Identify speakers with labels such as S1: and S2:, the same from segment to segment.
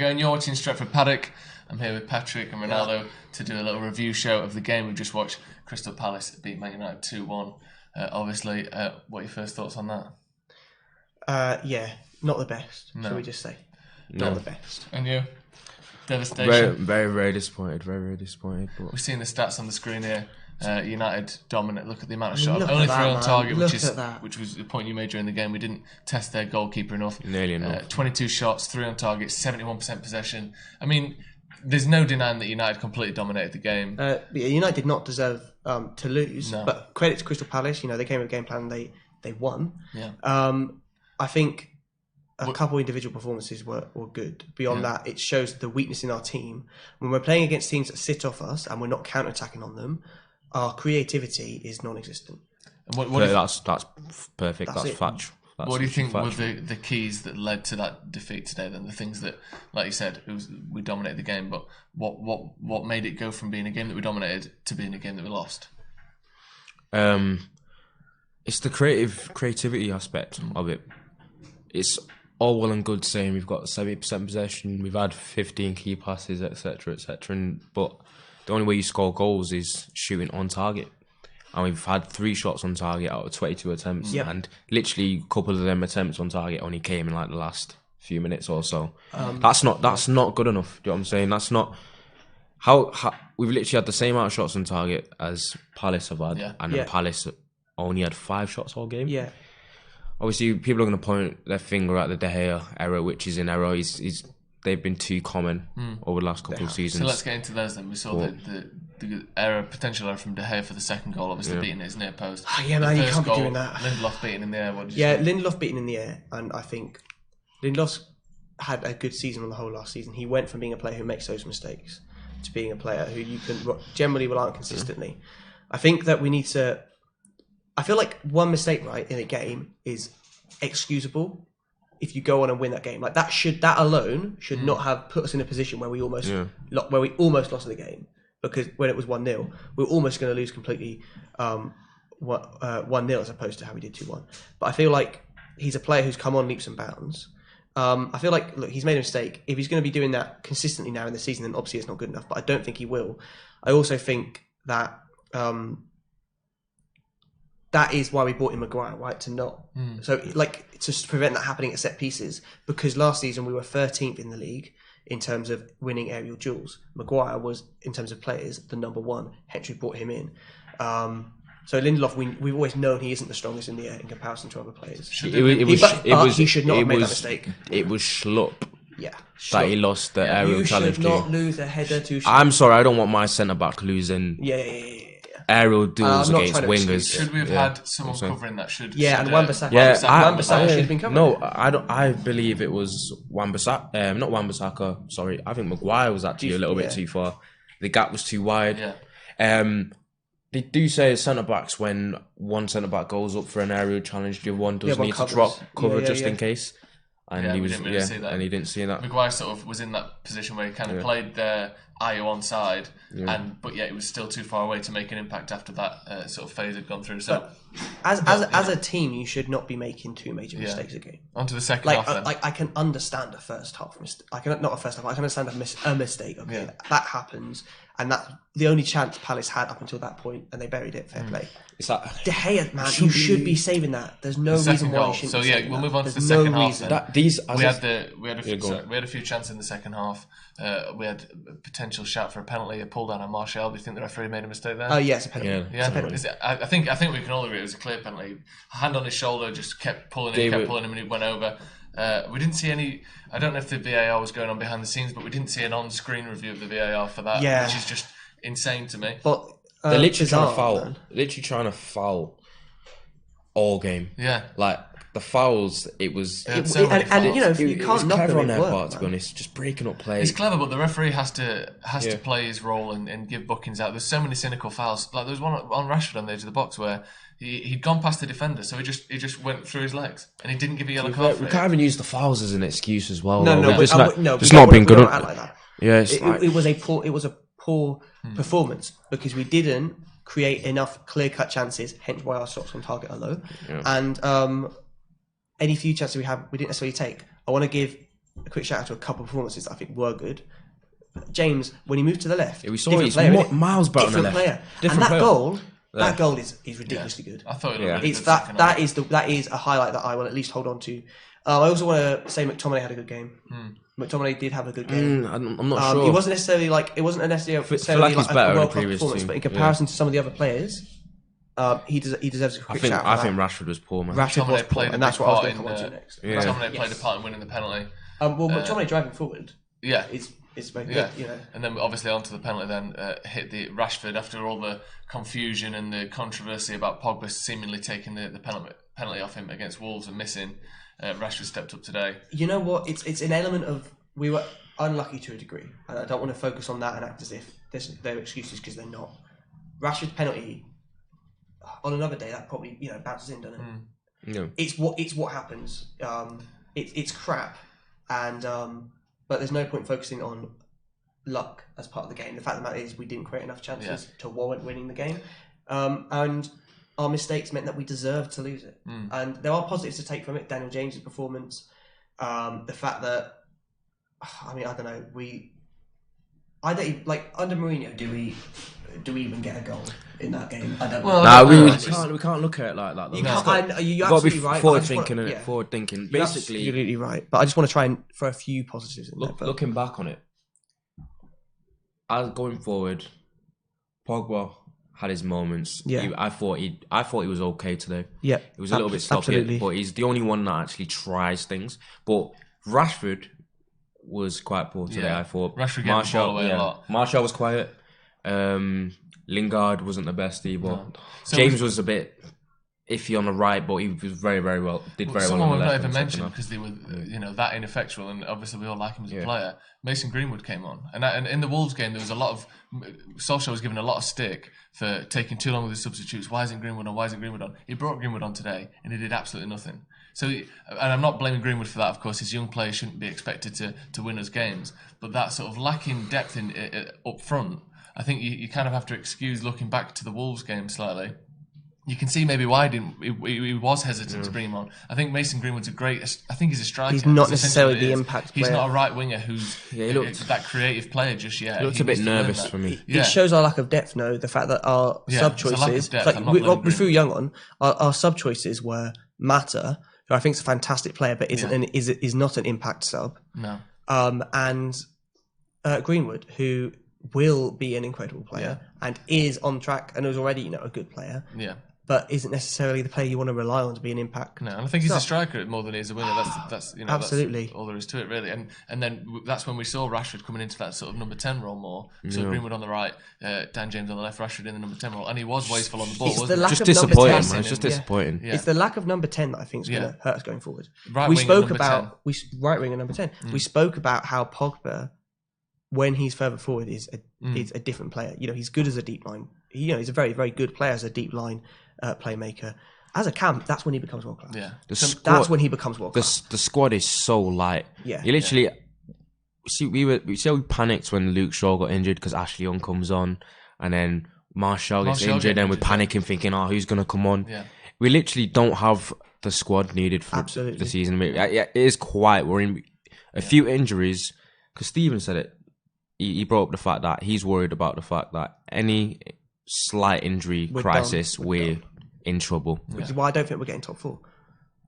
S1: go, and you're watching Stretford Paddock. I'm here with Patrick and Ronaldo to do a little review show of the game. We've just watched Crystal Palace beat Man United 2-1. Obviously, what are your first thoughts on that?
S2: Not the best, shall we just say. Not the best. And you? Devastation.
S3: Very, very disappointed. Very, very disappointed. But
S1: we've seen the stats on the screen here. United dominant. Look at the amount of shots. Only 3 on target, which was the point you made during the game. We didn't test their goalkeeper enough.
S3: Nearly enough.
S1: 22 shots, 3 on target, 71% possession. I mean, there's no denying that United completely dominated the game.
S2: United did not deserve to lose, but credit to Crystal Palace. You know, they came with a game plan and they won.
S1: Yeah.
S2: I think a couple individual performances were good. Beyond that, it shows the weakness in our team. When we're playing against teams that sit off us and we're not counter-attacking on them, our creativity is non-existent.
S3: And that's perfect. That's factual.
S1: What do you think were the keys that led to that defeat today? Then the things that, like you said, we dominated the game, but what made it go from being a game that we dominated to being a game that we lost?
S3: It's the creativity aspect of it. It's all well and good saying we've got 70% possession, we've had 15 key passes, etc., etc. But the only way you score goals is shooting on target. And we've had 3 shots on target out of 22 attempts. Yep. And literally a couple of them attempts on target only came in like the last few minutes or so. That's not good enough. Do you know what I'm saying? That's not... How we've literally had the same amount of shots on target as Palace have had. And then Palace only had 5 shots all game.
S2: Yeah.
S3: Obviously, people are going to point their finger at the De Gea error, which is an error. They've been too common over the last couple of seasons.
S1: So let's get into those then. We saw the potential error from De Gea for the second goal, obviously beating his near post.
S2: Oh, yeah, man, you can't be doing that.
S1: Lindelof beating in the air.
S2: Lindelof beating in the air, and I think Lindelof's had a good season on the whole last season. He went from being a player who makes those mistakes to being a player who you can generally rely on consistently. I think that we need to... I feel like one mistake, right, in a game is excusable if you go on and win that game. Like that alone should not have put us in a position where we almost lost the game, because when it was 1-0, we were almost going to lose completely 1-0 as opposed to how we did 2-1. But I feel like he's a player who's come on leaps and bounds. I feel like, look, he's made a mistake. If he's going to be doing that consistently now in the season, then obviously it's not good enough. But I don't think he will. I also think that that is why we brought in Maguire, right? To prevent that happening at set pieces. Because last season we were 13th in the league in terms of winning aerial duels. Maguire was, in terms of players, the number 1. Hence we brought him in. So Lindelof, we've always known he isn't the strongest in the air in comparison to other players. He should not have made that mistake.
S3: It was schlupp.
S2: Yeah.
S3: That he lost the aerial challenge.
S2: You should not lose a header to...
S3: I'm sorry, I don't want my centre-back losing... aerial duels against wingers.
S1: Should we have had someone covering that?
S2: And Wan-Bissaka. Wan-Bissaka should have been covering.
S3: No, I believe it was Wan-Bissaka. Not Wan-Bissaka. Sorry, I think Maguire was actually a little bit too far. The gap was too wide.
S1: Yeah.
S3: They do say as centre backs, when one centre back goes up for an aerial challenge, the other one does need to drop cover just in case. And he didn't see that.
S1: Maguire sort of was in that position where he kind of played their Ayew onside, but it was still too far away to make an impact after that sort of phase had gone through. So,
S2: as a team, you should not be making 2 major mistakes a game.
S1: On to the second half. Then.
S2: I can understand a first half mistake. I can understand a mistake. Okay, that happens, and that's the only chance Palace had up until that point, and they buried it. Fair play.
S3: It's like,
S2: De Gea, man, you should be saving that. There's no reason why you shouldn't.
S1: So we'll move on to the second half. We had a few chances in the second half. We had a potential shout for a penalty, a pull down on Martial. Do you think the referee made a mistake there?
S2: Oh yes, a penalty.
S1: Yeah.
S2: Penalty.
S1: I think we can all agree it was a clear penalty. Hand on his shoulder, just kept pulling him, and it went over. We didn't see any. I don't know if the VAR was going on behind the scenes, but we didn't see an on-screen review of the VAR for that, which is just insane to me.
S2: But
S3: they're literally trying to foul. Man. Literally trying to foul all game.
S1: Yeah,
S3: like the fouls. It was
S2: you can't knock them on their part.
S3: To be honest, just breaking up plays.
S1: It's clever, but the referee has to play his role and give bookings out. There's so many cynical fouls. Like there was one on Rashford on the edge of the box where he'd gone past the defender, so he just went through his legs, and he didn't give a yellow card.
S3: We can't even use the fouls as an excuse as well.
S2: It's
S3: not been good.
S2: Like that.
S3: Yeah,
S2: it was a poor performance because we didn't create enough clear-cut chances. Hence why our shots on target are low, and any few chances we have, we didn't necessarily take. I want to give a quick shout out to a couple of performances that I think were good. James, when he moved to the left,
S3: we saw
S2: different
S3: he's
S2: player,
S3: miles better on the
S2: different
S3: left.
S2: player.
S3: Different
S2: and
S3: player.
S2: That goal is ridiculously good.
S1: I thought it looked
S2: It's
S1: really
S2: that
S1: good
S2: that is a highlight that I will at least hold on to. I also want to say McTominay had a good game. McTominay did have a good game.
S3: I'm not sure.
S2: It wasn't necessarily like
S3: feel like
S2: a
S3: he's
S2: world
S3: better in the
S2: class
S3: previous
S2: performance,
S3: team.
S2: but in comparison to some of the other players, he deserves a quick shout out.
S3: I think Rashford was poor, man.
S2: Rashford was
S1: McTominay
S2: poor,
S1: played
S2: and
S1: a
S2: that's
S1: big
S2: what I was
S1: part
S2: going to come on to next.
S3: Yeah.
S1: McTominay played a part in winning the penalty.
S2: McTominay driving forward is very good.
S1: And then obviously onto the penalty then hit the Rashford after all the confusion and the controversy about Pogba seemingly taking the penalty off him against Wolves and missing. Rashford stepped up today.
S2: You know what? It's an element of we were unlucky to a degree, and I don't want to focus on that and act as if they're excuses because they're not. Rashford's penalty on another day that probably bounces in, doesn't it?
S3: Yeah.
S2: It's what happens. It's crap, and but there's no point focusing on luck as part of the game. The fact of the matter is we didn't create enough chances to warrant winning the game, and our mistakes meant that we deserved to lose it. And there are positives to take from it. Daniel James' performance, the fact that I don't know, under Mourinho, do we even get a goal in that game? I don't know.
S3: We can't look at it like that. Though.
S2: You're
S3: got to be
S2: absolutely right.
S3: forward thinking, innit? Forward thinking.
S2: You're
S3: Basically,
S2: absolutely right. But I just want to try and throw a few positives in there.
S3: Looking back on it, as going forward, Pogba had his moments.
S2: Yeah.
S3: I thought he was okay today.
S2: Yeah,
S3: it was a little bit sloppy, but he's the only one that actually tries things. But Rashford was quite poor today. I thought
S1: Rashford gave the ball away a lot.
S3: Martial was quiet. Lingard wasn't the best either.
S1: No. So
S3: James was a bit iffy on the right, but he was very well. Did very well on the left.
S1: Someone we've not even mentioned because they were, that ineffectual, and obviously we all like him as a player. Mason Greenwood came on, and in the Wolves game there was a lot of Solskjaer was given a lot of stick for taking too long with his substitutes. Why isn't Greenwood on? Why isn't Greenwood on? He brought Greenwood on today, and he did absolutely nothing. So, and I'm not blaming Greenwood for that. Of course, his young players shouldn't be expected to win us games, but that sort of lacking depth in up front, I think you kind of have to excuse looking back to the Wolves game slightly. You can see maybe why he was hesitant to bring him on. I think Mason Greenwood's I think he's a striker.
S2: He's not necessarily the impact player.
S1: He's not a right winger who's that creative player just yet.
S3: He looks a bit nervous for me.
S2: It shows our lack of depth, no? The fact that our sub choices, we threw Young on, our sub choices were Mata, who I think is a fantastic player, but is not an impact sub.
S1: No.
S2: And Greenwood, who will be an incredible player and is on track and is already a good player.
S1: Yeah.
S2: But isn't necessarily the player you want to rely on to be an impact.
S1: No, and I think he's a striker more than he's a winger. That's
S2: absolutely
S1: that's all there is to it, really. And then that's when we saw Rashford coming into that sort of number 10 role more. So Greenwood on the right, Dan James on the left, Rashford in the number 10 role, and he was wasteful on the ball.
S2: It's
S3: just disappointing. It's just disappointing.
S2: Yeah. It's the lack of number 10 that I think is going to hurt us going forward.
S1: Right wing
S2: and number 10. We spoke about how Pogba, when he's further forward, is a different player. He's good as a deep line. He's a very, very good player as a deep line playmaker. As a camp, that's when he becomes world class.
S1: Yeah,
S2: that's when he becomes world class.
S3: The squad is so light.
S2: Yeah,
S3: you literally we panicked when Luke Shaw got injured because Ashley Young comes on, and then Martial gets injured, and we're panicking, thinking, who's gonna come on?
S1: Yeah,
S3: we literally don't have the squad needed for the season. It is quite worrying. A few injuries, because Stephen said it. He brought up the fact that he's worried about the fact that any slight injury crisis, we're in trouble.
S2: Which is why I don't think we're getting top 4.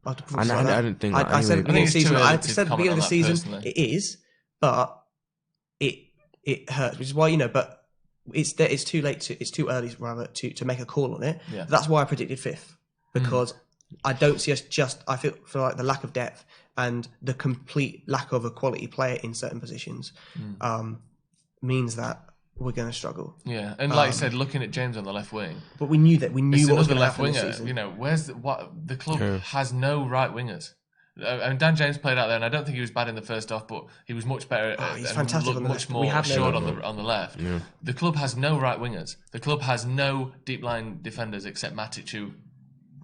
S3: I don't think that.
S2: I said at the beginning of the season. I said at the beginning of the season
S1: personally.
S2: It is, but it hurts. Which is why but it's too late it's too early rather to make a call on it.
S1: Yeah.
S2: That's why I predicted 5th because I don't see us I feel like the lack of depth and the complete lack of a quality player in certain positions means that we're going to struggle.
S1: Yeah, and like you said, looking at James on the left wing,
S2: but we knew what was going to
S1: left
S2: happen
S1: winger.
S2: this season.
S1: Where's the club has no right wingers. And Dan James played out there, and I don't think he was bad in the first half, but he was much better.
S2: He's fantastic.
S1: Looked much more assured on the left.
S3: Yeah.
S1: The club has no right wingers. The club has no deep line defenders except Matic, who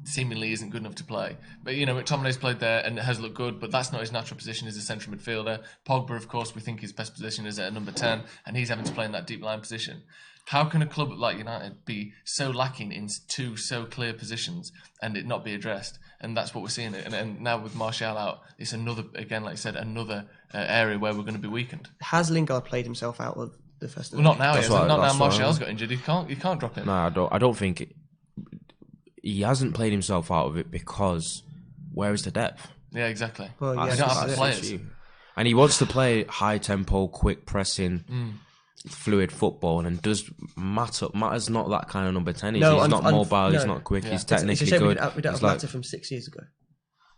S1: seemingly isn't good enough to play. But McTominay's played there and has looked good, but that's not his natural position as a central midfielder. Pogba, of course, we think his best position is at number 10, and he's having to play in that deep line position. How can a club like United be so lacking in two so clear positions and it not be addressed? And that's what we're seeing. And now with Martial out, it's another, again, like I said, another area where we're going to be weakened.
S2: Has Lingard played himself out of the first?
S1: Well, not now. Not now. Martial's got injured. You can't drop him.
S3: No, I don't think he hasn't played himself out of it because where is the depth?
S1: Yeah, exactly.
S2: Well,
S1: you don't have the players.
S3: And he wants to play high tempo, quick pressing, fluid football, and Matters not that kind of number 10. He's not mobile. He's not quick. He's technically good.
S2: We don't have Matter from 6 years ago,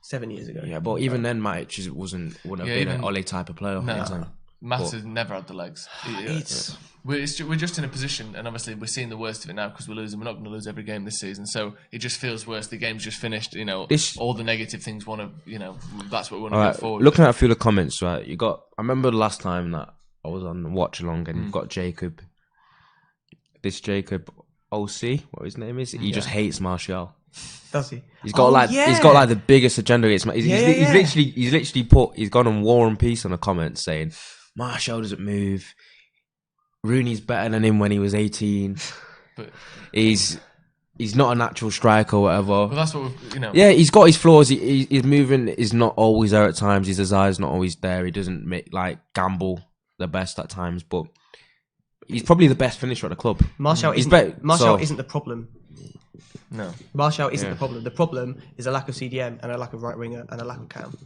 S2: 7 years ago.
S3: Yeah, but even then, Matic wouldn't have been an Ole type of player.
S1: No, Matter's never had the legs. We're just in a position, and obviously we're seeing the worst of it now because we're losing. We're not going to lose every game this season, so it just feels worse. The game's just finished. All the negative things that's what we want to go forward.
S3: Looking at a few of the comments, right? I remember the last time that I was on watch along, and you've got Jacob. This Jacob OC, what his name is, he just hates Martial.
S2: Does he?
S3: He's got the biggest agenda. He's gone on War and Peace on a comment saying Martial doesn't move. Rooney's better than him when he was 18. But he's not a natural striker or whatever.
S1: Well, that's what
S3: Yeah, he's got his flaws. His movement is not always there at times. His eye's not always there. He doesn't gamble the best at times, but he's probably the best finisher at the club.
S2: Martial isn't the problem.
S1: No,
S2: Martial isn't the problem. The problem is a lack of CDM and a lack of right winger and a lack of cam.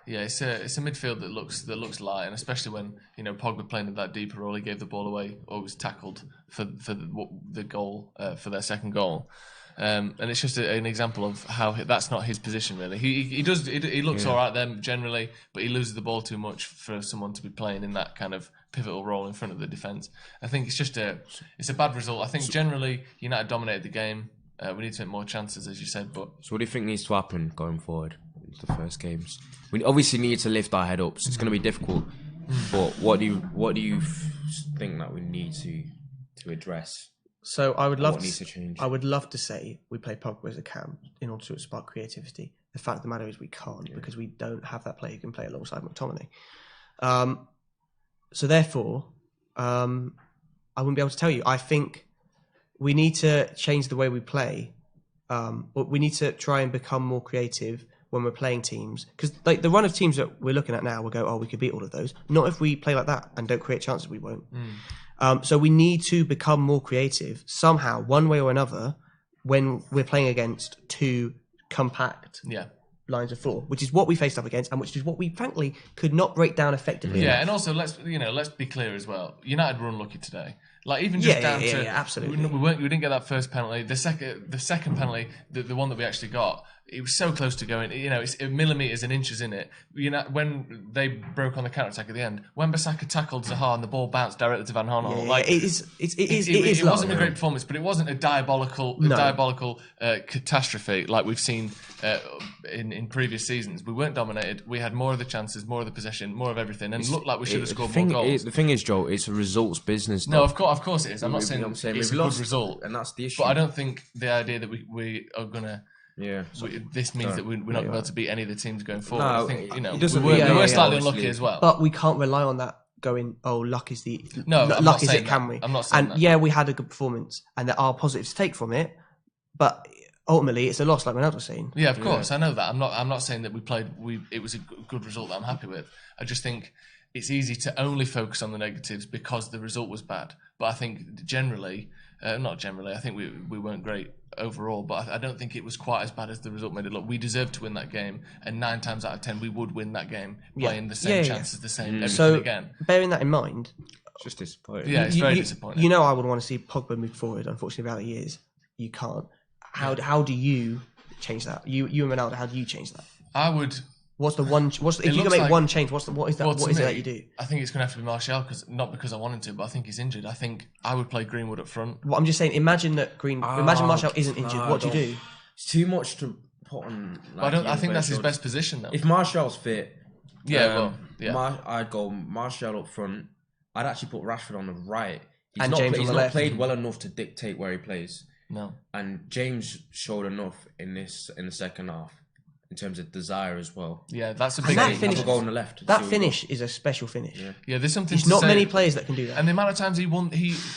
S1: Yeah, it's a midfield that looks light, and especially when Pogba playing in that deeper role, he gave the ball away or was tackled for the goal for their second goal, and it's just an example of how that's not his position really. He looks all right there generally, but he loses the ball too much for someone to be playing in that kind of pivotal role in front of the defence. I think it's a bad result. I think generally United dominated the game. We need to make more chances, as you said. But
S3: so what do you think needs to happen going forward into the first games? We obviously need to lift our head up. So it's going to be difficult. But what do you think that we need to address?
S2: So I would love
S3: needs to change?
S2: I would love to say we play Pogba as a cam in order to spark creativity. The fact of the matter is we can't because we don't have that player who can play alongside McTominay. So therefore, I wouldn't be able to tell you. I think we need to change the way we play. We need to try and become more creative when we're playing teams. Because the run of teams that we're looking at now, we'll go, we could beat all of those. Not if we play like that and don't create chances, we won't. So we need to become more creative somehow, one way or another, when we're playing against two compact lines of four, which is what we faced up against, and which is what we frankly could not break down effectively.
S1: Yeah, and also let's be clear as well. United were unlucky today. Like even just down to
S2: absolutely.
S1: We didn't get that first penalty. The second penalty, the one that we actually got, it was so close to going. It's millimeters and inches in it. When they broke on the counter attack at the end, Wan-Bissaka tackled Zaha and the ball bounced directly to Van Aanholt. It wasn't a great performance, but it wasn't a diabolical catastrophe like we've seen in previous seasons. We weren't dominated. We had more of the chances, more of the possession, more of everything, and it looked like we should have scored more goals.
S3: The thing is, Joe, it's a results business.
S1: No, of course it is. I'm not saying it's a good result,
S3: and that's the issue.
S1: But I don't think the idea that we are gonna. Yeah, this means that we're not going to be able to beat any of the teams going forward. I think we were slightly unlucky as well.
S2: But we can't rely on that going. Luck is the luck is it? Can we?
S1: I'm not saying
S2: that. Yeah, we had a good performance, and there are positives to take from it. But ultimately, it's a loss, like Ronaldo was saying.
S1: Yeah, of course, I know that. I'm not saying that we played. It was a good result that I'm happy with. I just think it's easy to only focus on the negatives because the result was bad. But I think generally, not generally, I think we weren't great overall, but I don't think it was quite as bad as the result made it look. We deserved to win that game, and 9 times out of 10 we would win that game playing the same chances, the same everything again.
S2: Bearing that in mind,
S3: it's just disappointing.
S1: Yeah, it's very disappointing.
S2: I would want to see Pogba move forward. Unfortunately, the reality is you can't. How do you change that? You and Ronaldo, how do you change that?
S1: I would.
S2: What's the one? If you can make one change, what is that? What is it that you do?
S1: I think it's going to have to be Martial, not because I want him to, but I think he's injured. I think I would play Greenwood up front.
S2: Well, I'm just saying. Imagine Martial isn't injured. What do you do?
S3: It's too much to put on.
S1: I think that's his best position though.
S3: If Martial's fit,
S1: I'd
S3: go Martial up front. I'd actually put Rashford on the right. He's
S2: James
S3: not played well enough to dictate where he plays.
S1: No.
S3: And James showed enough in the second half. in terms of desire as well.
S1: Yeah, that's a
S2: And
S1: big
S2: that
S1: thing.
S2: finish-
S3: Have a goal on the left.
S2: That finish is a special finish.
S1: Yeah, there's something
S2: There's
S1: to
S2: not
S1: say.
S2: many players that can do that.
S1: And the amount of times he won,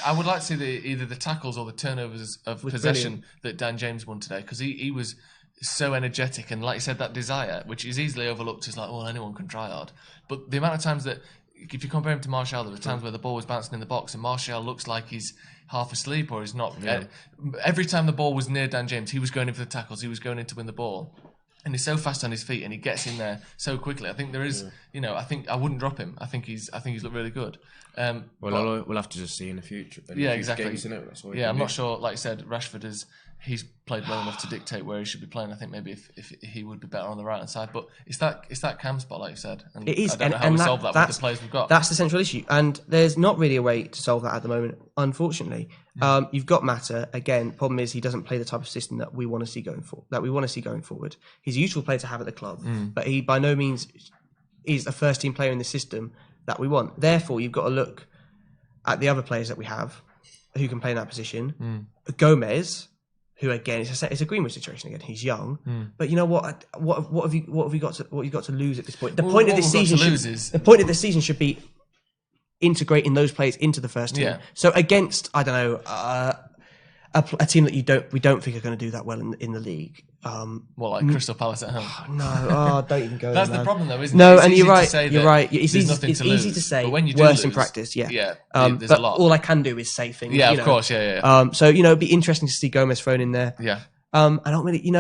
S1: I would like to see either the tackles or the turnovers of possession that Dan James won today, because he was so energetic, and like you said, that desire, which is easily overlooked as like, well, anyone can try hard. But the amount of times that, if you compare him to Martial, there were times where the ball was bouncing in the box and Martial looks like he's half asleep or he's not. Yeah. Every time the ball was near Dan James, he was going in for the tackles, he was going in to win the ball. And he's so fast on his feet and he gets in there so quickly. I think there is, I think I wouldn't drop him. I think he's looked really good.
S3: We'll have to just see in the future.
S1: Exactly.
S3: Games,
S1: I'm not sure. Like you said, Rashford he's played well enough to dictate where he should be playing. I think maybe if he would be better on the right hand side, but it's that cam spot, like you said. And
S2: it is.
S1: I don't know how we solve that with the players we've got.
S2: That's the central issue, and there's not really a way to solve that at the moment, unfortunately. You've got Mata again. Problem is he doesn't play the type of system that we want to see going forward. He's a useful player to have at the club, but he by no means is a first team player in the system that we want. Therefore, you've got to look at the other players that we have who can play in that position. Gomez, who again it's a Greenwood situation again. He's young, but you know what? What have you got to lose at this point? The point of this season should be integrating those players into the first team.
S1: Yeah.
S2: So against a team that we don't think are going to do that well in the league.
S1: Like Crystal Palace at home.
S2: Don't even go.
S1: That's
S2: there,
S1: the problem, though, isn't it?
S2: No,
S1: It's
S2: and
S1: easy
S2: you're right.
S1: to say
S2: You're
S1: that
S2: right. It's
S1: there's
S2: easy to say.
S1: but when you do
S2: worse in
S1: lose,
S2: practice. Yeah.
S1: There's
S2: but
S1: a lot.
S2: all I can do is say things.
S1: Yeah, of course. Yeah.
S2: So it'd be interesting to see Gomez thrown in there.
S1: Yeah.
S2: And ultimately,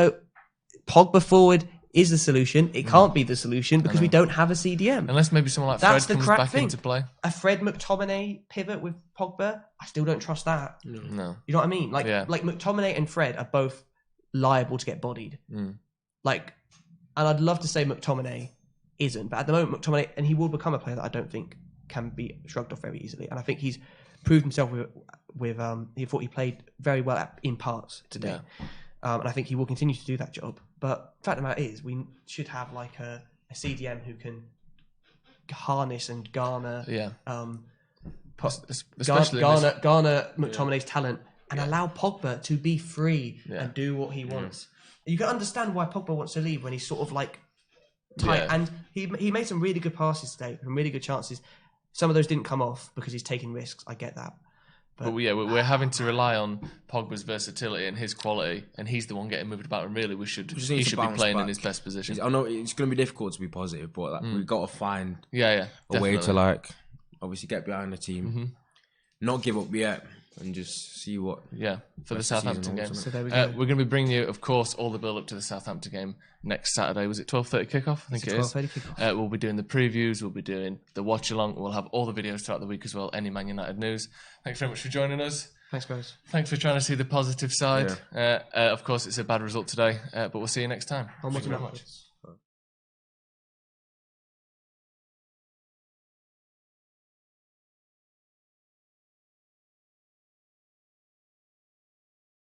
S2: Pogba forward is the solution. It can't be the solution because we don't have a CDM.
S1: Unless maybe someone like
S2: That's
S1: Fred
S2: the
S1: comes
S2: crap
S1: back
S2: thing.
S1: into play.
S2: A Fred McTominay pivot with Pogba, I still don't trust that.
S1: No.
S2: You know what I mean? Like McTominay and Fred are both liable to get bodied. And I'd love to say McTominay isn't, but at the moment McTominay, and he will become a player that I don't think can be shrugged off very easily. And I think he's proved himself with he thought he played very well in parts today.
S1: Yeah.
S2: And I think he will continue to do that job. But the fact of the matter is, we should have like a CDM who can harness and garner, garner McTominay's talent and allow Pogba to be free and do what he wants. You can understand why Pogba wants to leave when he's sort of like tight. Yeah. And he made some really good passes today, some really good chances. Some of those didn't come off because he's taking risks. I get that.
S1: But we're having to rely on Pogba's versatility and his quality, and he's the one getting moved about. And really, he should be playing in his best position.
S3: I know it's going to be difficult to be positive, but we've got to find
S1: a
S3: way to obviously get behind the team, not give up yet, and just see what.
S1: Yeah, for the Southampton game.
S2: So there we go.
S1: We're going to be bringing you, of course, all the build up to the Southampton game next Saturday. Was it 12:30 kickoff? I think it is.
S2: 12:30 kickoff.
S1: We'll be doing the previews. We'll be doing the watch along. We'll have all the videos throughout the week as well. Any Man United news. Thanks very much for joining us.
S2: Thanks, guys.
S1: Thanks for trying to see the positive side. Of course, it's a bad result today, but we'll see you next time.
S2: Thank you very much.